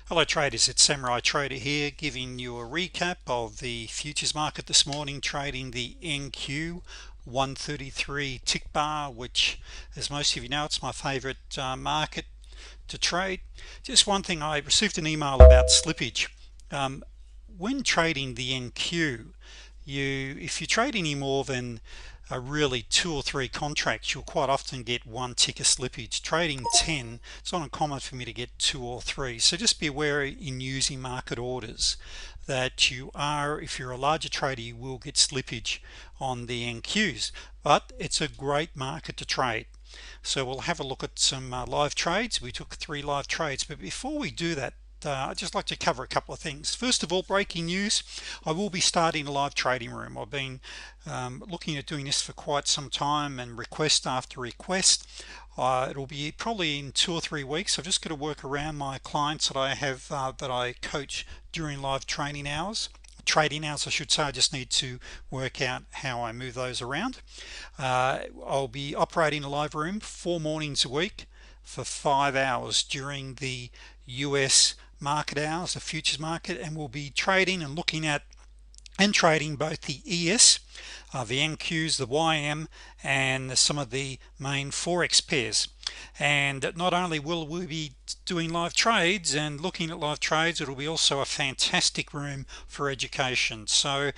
Hello traders, it's Samurai Trader here, giving you a recap of the futures market this morning, trading the NQ 133 tick bar, which, as most of you know, it's my favorite market to trade. Just one thing, I received an email about slippage. When trading the NQ, if you trade any more than really 2 or 3 contracts, you'll quite often get 1 ticker slippage. Trading 10, it's not uncommon for me to get 2 or 3. So just be aware in using market orders that if you're a larger trader, you will get slippage on the NQs, but it's a great market to trade. So we'll have a look at some live trades. We took 3 live trades, but before we do that, I'd just like to cover a couple of things. First of all, breaking news: I will be starting a live trading room. I've been looking at doing this for quite some time, and request after request. It'll be probably in 2 or 3 weeks. I've just got to work around my clients that I have that I coach during live trading hours, I should say. I just need to work out how I move those around. I'll be operating a live room 4 mornings a week for 5 hours during the US market hours, the futures market, and we'll be trading and looking at and trading both the ES, the NQs, the YM, and some of the main Forex pairs. And not only will we be doing live trades and looking at live trades, it'll be also a fantastic room for education. So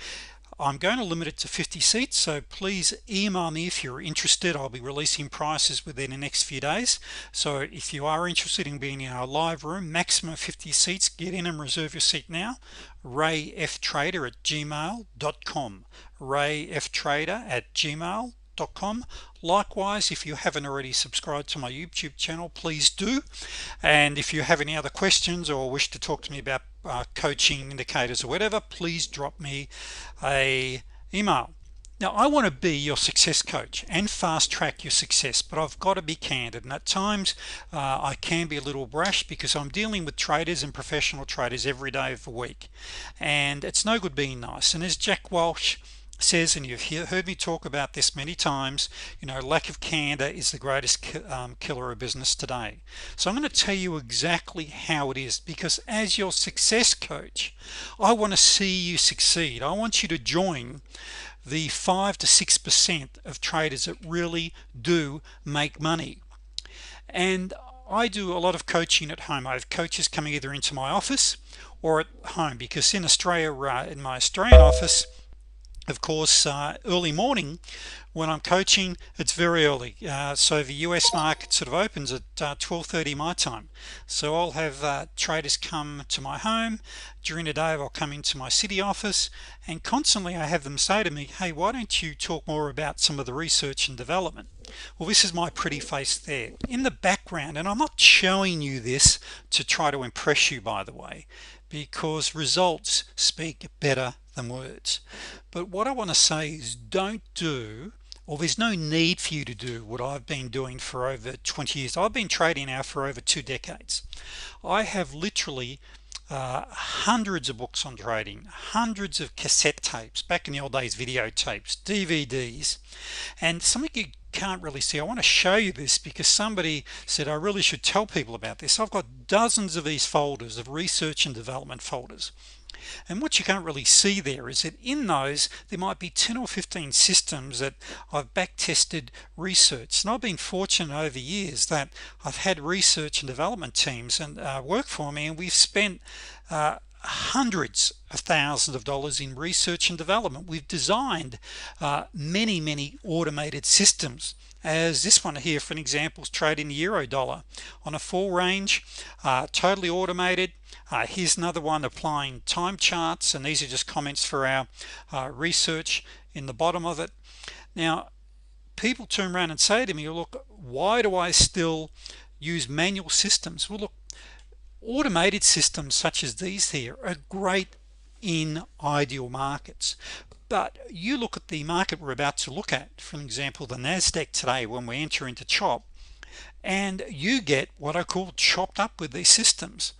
I'm going to limit it to 50 seats, so please email me if you're interested. I'll be releasing prices within the next few days. So if you are interested in being in our live room, maximum 50 seats, get in and reserve your seat now. rayftrader@gmail.com, rayftrader@gmail.com. Likewise, if you haven't already subscribed to my YouTube channel, please do. And if you have any other questions or wish to talk to me about coaching indicators or whatever, please drop me a email. Now, I want to be your success coach and fast track your success, but I've got to be candid, and at times I can be a little brash because I'm dealing with traders and professional traders every day of the week, and it's no good being nice. And as Jack Welch says, and you've heard me talk about this many times, lack of candor is the greatest killer of business today. So I'm going to tell you exactly how it is, because as your success coach, I want to see you succeed. I want you to join the 5 to 6% of traders that really do make money. And I do a lot of coaching at home. I have coaches coming either into my office or at home, because in Australia, in my Australian office, of course, early morning when I'm coaching, it's very early. So the US market sort of opens at 12:30 my time. So I'll have traders come to my home during the day. I'll come into my city office, and constantly I have them say to me, hey, why don't you talk more about some of the research and development? Well, this is my pretty face there in the background, and I'm not showing you this to try to impress you, by the way, because results speak better than words. But what I want to say is, don't do, or there's no need for you to do, what I've been doing for over 20 years. I've been trading now for over 2 decades. I have literally hundreds of books on trading, hundreds of cassette tapes, back in the old days, videotapes, DVDs, and something you can't really see. I want to show you this because somebody said I really should tell people about this. I've got dozens of these folders, of research and development folders. And what you can't really see there is that in those there might be 10 or 15 systems that I've back tested research. And I've been fortunate over the years that I've had research and development teams and work for me, and we've spent hundreds of thousands of dollars in research and development. We've designed many automated systems, as this one here, for an example, is trading the euro dollar on a full range, totally automated. Here's another one applying time charts, and these are just comments for our research in the bottom of it. Now, people turn around and say to me, look, why do I still use manual systems? Well, look, automated systems such as these here are great in ideal markets, but you look at the market we're about to look at, for example the Nasdaq today, when we enter into chop, and you get what I call chopped up with these systems.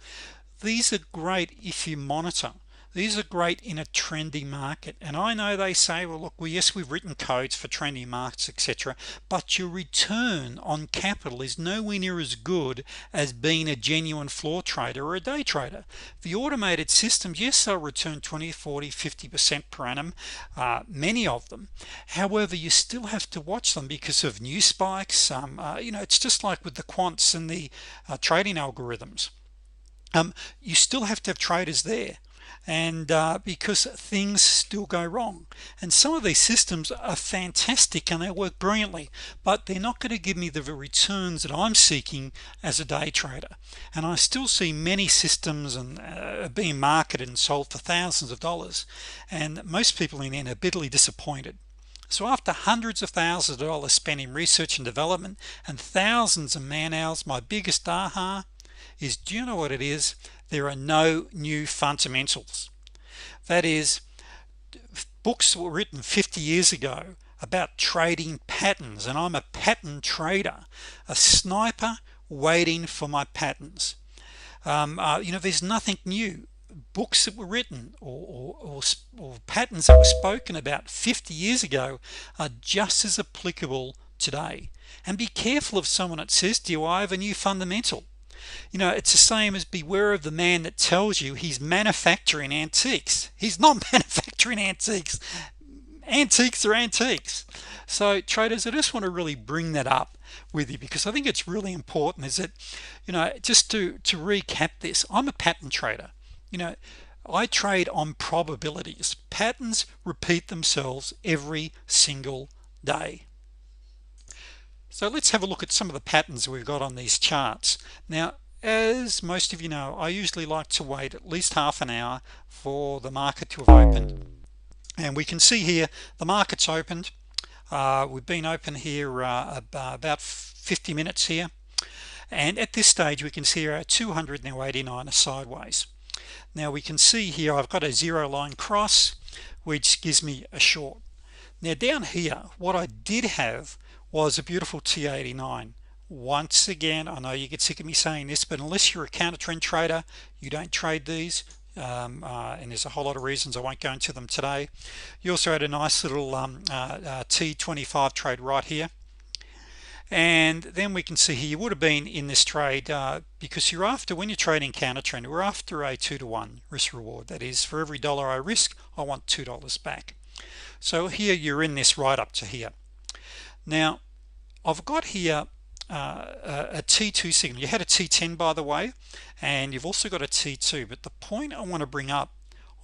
These are great if you monitor, These are great in a trendy market, and I know they say, well, look, well, yes, we've written codes for trendy markets, etc., but your return on capital is nowhere near as good as being a genuine floor trader or a day trader. The automated systems, yes, they'll return 20, 40, 50% per annum, many of them. However, you still have to watch them because of new spikes. It's just like with the quants and the trading algorithms. You still have to have traders there, and because things still go wrong, and some of these systems are fantastic and they work brilliantly, but they're not going to give me the returns that I'm seeking as a day trader. And I still see many systems and being marketed and sold for thousands of dollars, and most people in the end are bitterly disappointed. So after hundreds of thousands of dollars spent in research and development and thousands of man hours, my biggest aha is, do you know what it is? There are no new fundamentals. That is, books were written 50 years ago about trading patterns, and I'm a pattern trader, a sniper waiting for my patterns. There's nothing new. Books that were written or patterns that were spoken about 50 years ago are just as applicable today. And be careful of someone that says to you, I have a new fundamental. It's the same as beware of the man that tells you he's manufacturing antiques. He's not manufacturing antiques. Antiques are antiques. So traders, I just want to really bring that up with you because I think it's really important. Is that, just to recap this, I'm a pattern trader. I trade on probabilities. Patterns repeat themselves every single day. So let's have a look at some of the patterns we've got on these charts. Now, as most of you know, I usually like to wait at least half an hour for the market to have opened. And we can see here the market's opened. We've been open here about 50 minutes here. And at this stage, we can see our 200 now 89 are sideways. Now we can see here I've got a zero line cross, which gives me a short. Now down here, what I did have was a beautiful T89. Once again, I know you get sick of me saying this, but unless you're a counter trend trader, you don't trade these, and there's a whole lot of reasons. I won't go into them today. You also had a nice little T25 trade right here, and then we can see here you would have been in this trade because you're after, when you're trading counter trend, we're after a 2-to-1 risk reward. That is, for every dollar I risk, I want $2 back. So here you're in this right up to here. Now I've got here a T2 signal. You had a T10, by the way, and you've also got a T2, but the point I want to bring up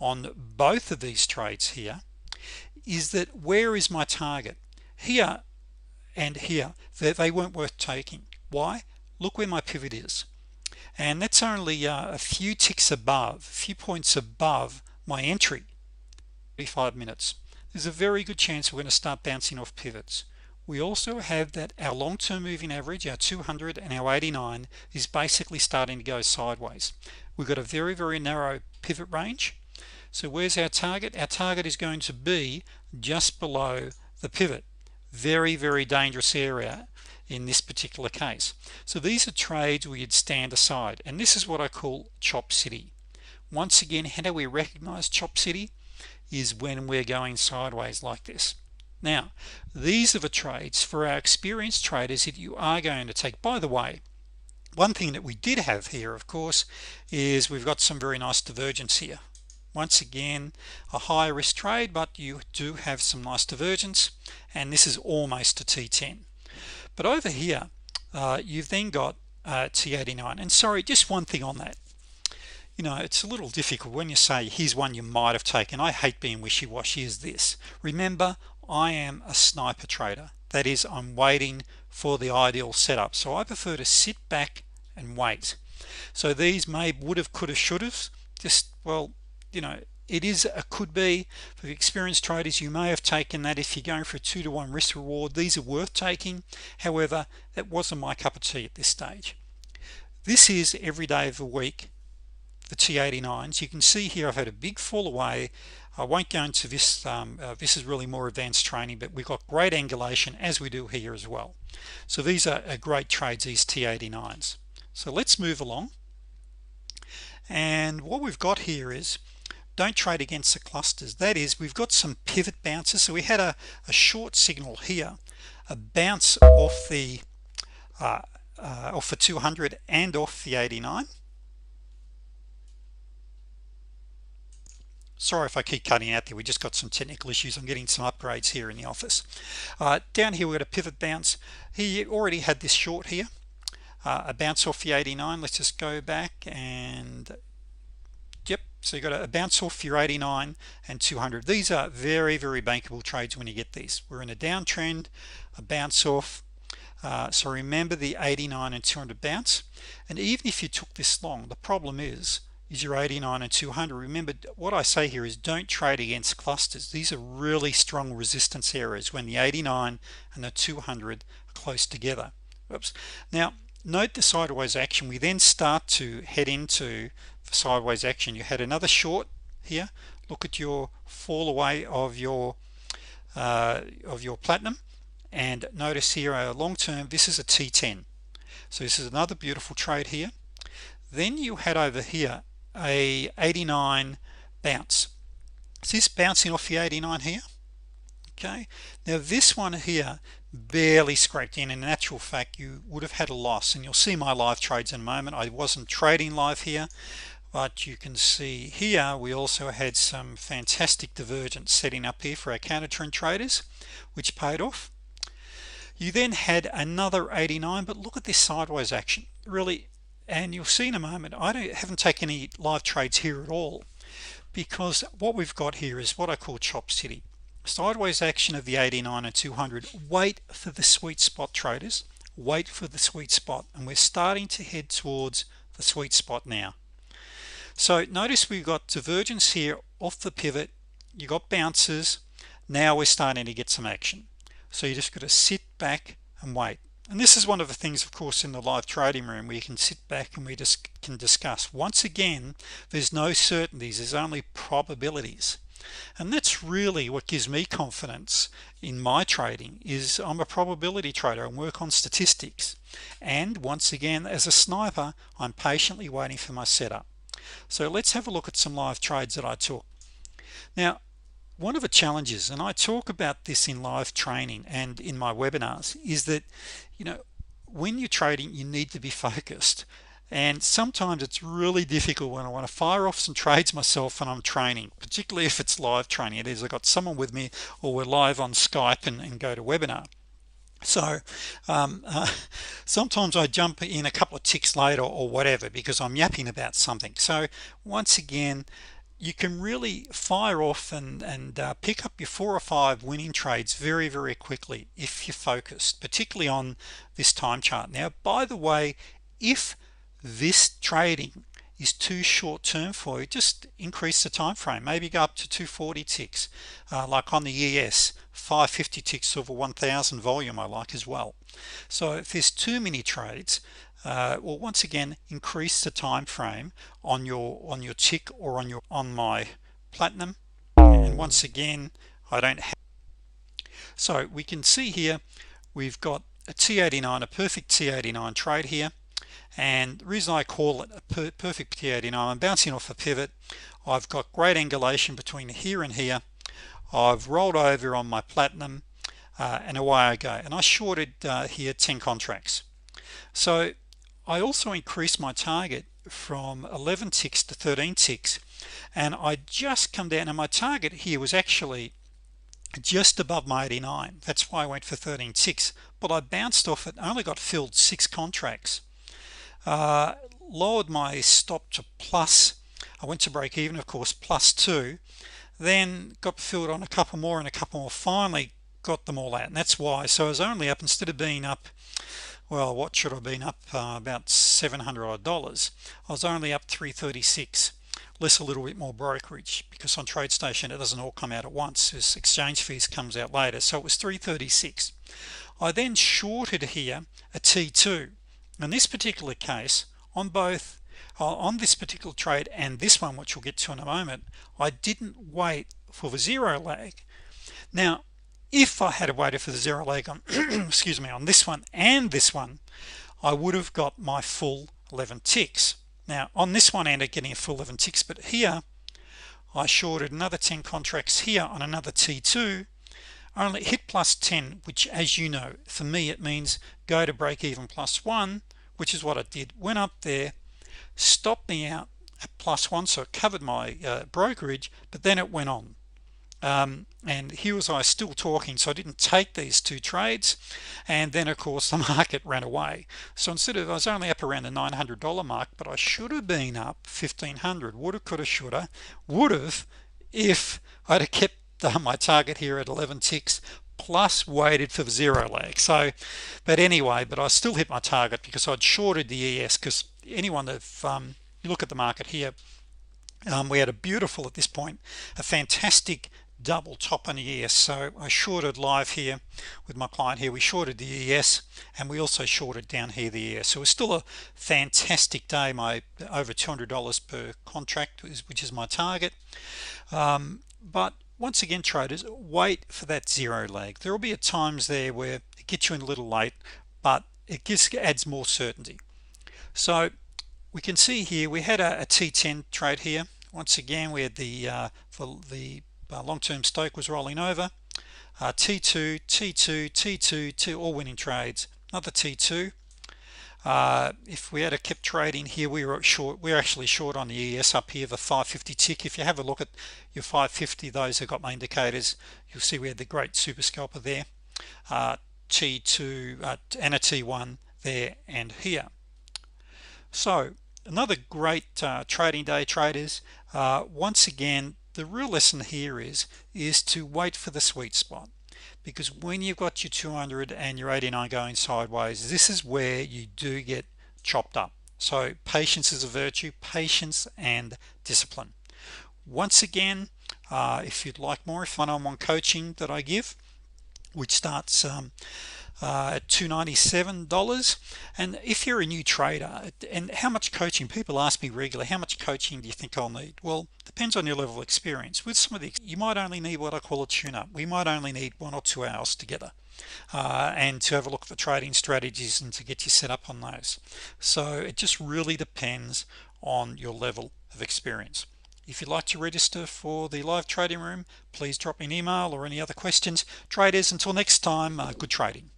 on both of these trades here is that where is my target? Here and here, they weren't worth taking. Why? Look where my pivot is, and that's only a few ticks above, a few points above my entry. 35 minutes. There's a very good chance we're going to start bouncing off pivots. We also have that our long-term moving average, our 200 and our 89, is basically starting to go sideways. We've got a very, very narrow pivot range. So where's our target? Our target is going to be just below the pivot. Very, very dangerous area in this particular case. So these are trades where you'd stand aside, and this is what I call chop city. Once again, how do we recognize chop city? Is when we're going sideways like this. Now these are the trades for our experienced traders that you are going to take. By the way, one thing that we did have here, of course, is we've got some very nice divergence here. Once again, a high risk trade, but you do have some nice divergence, and this is almost a T10. But over here you've then got T89. And sorry, just one thing on that. It's a little difficult when you say here's one you might have taken. I hate being wishy-washy. Is this, remember, I am a sniper trader. That is, I'm waiting for the ideal setup, so I prefer to sit back and wait. So these would have, could have, should have, just, well, it is a could be. For the experienced traders, you may have taken that. If you're going for a 2-to-1 risk reward, these are worth taking. However, that wasn't my cup of tea at this stage. This is every day of the week, the T89s. You can see here I've had a big fall away. I won't go into this. This is really more advanced training, but we've got great angulation as we do here as well. So these are great trades, these T89s. So let's move along, and what we've got here is don't trade against the clusters. That is, we've got some pivot bounces. So we had a short signal here, a bounce off the 200 and off the 89. Sorry if I keep cutting out there, we just got some technical issues. I'm getting some upgrades here in the office. Down here we've got a pivot bounce. He already had this short here, a bounce off the 89. Let's just go back and yep, so you got a bounce off your 89 and 200. These are very bankable trades when you get these. We're in a downtrend, a bounce off. So remember the 89 and 200 bounce, and even if you took this long, the problem is your 89 and 200. Remember what I say here is don't trade against clusters. These are really strong resistance areas when the 89 and the 200 are close together. Oops. Now note the sideways action. We then start to head into sideways action. You had another short here. Look at your fall away of your platinum, and notice here a long term, this is a T10. So this is another beautiful trade here. Then you had over here a 89 bounce. Is this bouncing off the 89 here? Okay, now this one here barely scraped in actual fact you would have had a loss, and you'll see my live trades in a moment. I wasn't trading live here, but you can see here we also had some fantastic divergence setting up here for our counter trend traders, which paid off. You then had another 89, but look at this sideways action really, and you'll see in a moment I haven't taken any live trades here at all, because what we've got here is what I call chop city, sideways action of the 89 and 200. Wait for the sweet spot, traders, wait for the sweet spot, and we're starting to head towards the sweet spot now. So notice we've got divergence here off the pivot, you got bounces, now we're starting to get some action. So you just got to sit back and wait, and this is one of the things of course in the live trading room where you can sit back and we just can discuss. Once again, there's no certainties, there's only probabilities, and that's really what gives me confidence in my trading. Is I'm a probability trader and work on statistics, and once again as a sniper I'm patiently waiting for my setup. So let's have a look at some live trades that I took. Now one of the challenges, and I talk about this in live training and in my webinars, is that when you're trading you need to be focused, and sometimes it's really difficult when I want to fire off some trades myself and I'm training, particularly if it's live training. It is, I've got someone with me or we're live on Skype and go to webinar. So sometimes I jump in a couple of ticks later or whatever because I'm yapping about something. So once again, you can really fire off and pick up your 4 or 5 winning trades very quickly if you're focused, particularly on this time chart. Now by the way, if this trading is too short term for you, just increase the time frame, maybe go up to 240 ticks, like on the ES 550 ticks over 1000 volume I like as well. So if there's too many trades, well, once again, increase the time frame on your tick or on my platinum. And once again, I don't have, so we can see here we've got a T89, a perfect T89 trade here, and the reason I call it a perfect T89, I'm bouncing off a pivot, I've got great angulation between here and here, I've rolled over on my platinum, and away I go, and I shorted here 10 contracts. So I also increased my target from 11 ticks to 13 ticks, and I just come down, and my target here was actually just above my 89. That's why I went for 13 ticks, but I bounced off it, only got filled 6 contracts, lowered my stop to plus, I went to break even of course, +2, then got filled on a couple more and a couple more, finally got them all out, and that's why. So I was only up, instead of being up, well, what should I have been up, about $700 odd, I was only up 336, less a little bit more brokerage, because on TradeStation it doesn't all come out at once, this exchange fees comes out later. So it was 336. I then shorted here a T2. In this particular case, on both on this particular trade and this one, which we'll get to in a moment, I didn't wait for the zero lag. Now if I had waited for the zero lag on excuse me, on this one and this one, I would have got my full 11 ticks. Now on this one I ended up getting a full 11 ticks, but here I shorted another 10 contracts here on another T2, only hit plus 10, which, as you know, for me it means go to break even plus 1, which is what I did. Went up there, stopped me out at plus 1, so it covered my brokerage, but then it went on. And here was I still talking, so I didn't take these two trades, and then of course the market ran away. So instead of, I was only up around the $900 mark, but I should have been up 1500. Woulda, coulda, shoulda, would have, if I'd have kept my target here at 11 ticks plus waited for the zero lag. So, but anyway, but I still hit my target because I'd shorted the ES. Because anyone that you look at the market here, we had a beautiful, at this point, a fantastic double top on the ES. So I shorted live here with my client here. We shorted the ES, and we also shorted down here the ES. So it was still a fantastic day. My over $200 per contract, which is my target. But once again, traders, wait for that zero lag. There will be at times there where it gets you in a little late, but it adds more certainty. So we can see here we had a T10 trade here. Once again, we had the long-term stoke was rolling over. T2, T2, T2, T, all winning trades. Another T2. If we had kept trading here, we were short. We're actually short on the ES up here, the 550 tick. If you have a look at your 550, those have got my indicators, you'll see we had the great super scalper there, T2 and a T1 there and here. So another great trading day, traders. Once again, the real lesson here is to wait for the sweet spot, because when you've got your 200 and your 89 going sideways, this is where you do get chopped up. So patience is a virtue, patience and discipline. Once again, if you'd like more one-on-one coaching that I give, which starts at $297, and if you're a new trader, and how much coaching, people ask me regularly, how much coaching do you think I'll need? Well, depends on your level of experience. With some of the, you might only need what I call a tune-up. We might only need 1 or 2 hours together, and to have a look at the trading strategies and to get you set up on those. So it just really depends on your level of experience. If you'd like to register for the live trading room, please drop me an email or any other questions. Traders, until next time, good trading.